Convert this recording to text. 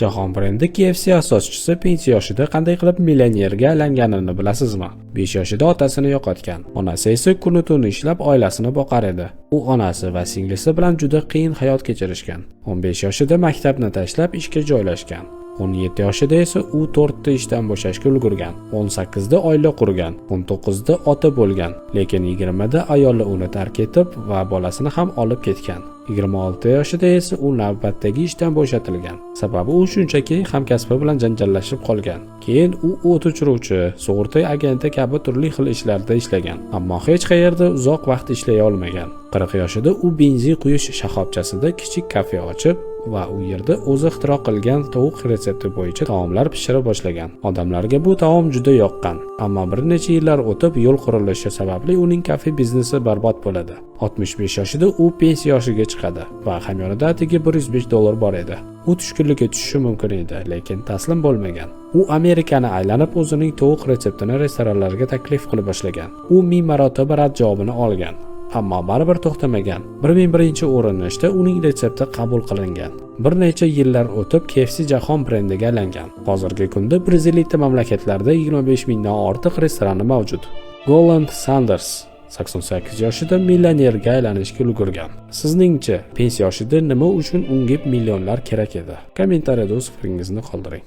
Jahon brendi KFC asoschisi pensiya yoshida qanday qilib millionerga aylanganini bilasizmi? 5 yoshida otasini yo'qotgan. Onasi esa kuni-tuni ishlab oilasini boqar edi. U onasi va singlisi bilan juda qiyin hayot kechirishgan. 15 yoshida maktabni tashlab ishga joylashgan. 17 yoshida esa u 4 ta ishdan bo'shashga ulgurgan. 18 da oila qurgan, 19 da ota bo'lgan, lekin 20 da ayoli uni tark etib va bolasini ham olib ketgan. 26 yoshida esa u navbatdagi ishdan bo'shatilgan. Sababi u shunchaki hamkasbi bilan janjallashib qolgan. Keyin u o't o'chiruvchi, sug'urta agenti kabi turli xil ishlarda ishlagan, ammo hech qayerda uzoq vaqt ishlay olmagan. 40 yoshida u benzin quyish shoxobchasida kichik kafe ochib va u yerda o'zi ixtiro qilgan tovuq retsepti bo'yicha taomlar pishira boshlagan. Odamlarga bu taom juda yoqqan, ammo bir necha yillar o'tib yo'l qurilishi sababli uning kafe biznesi barbod bo'ladi. 65 yoshida u pensiya yoshiga chiqadi va hamyonida atigi $105 bor edi. U tushkunlikka tushishi mumkin edi, lekin taslim bo'lmagan. U Amerikani aylanib o'zining tovuq retseptini restoranlarga taklif qila boshlagan. U 1000 marotaba rad javobini olgan, ammo baribir to'xtamagan. 1001-o'rinda uning retsepti qabul qilingan. Bir necha yillar o'tib KFC jahon brendiga aylangan. Hozirgi kunda Braziliya mamlakatlarida 25 mingdan ortiq restorani mavjud. Golland Sanders 88 yoshida millionerga aylanishga ulgurgan. Sizningcha pensiya yoshida nima uchun unga millionlar kerak edi? Kommentariyada o'z fikringizni qoldiring.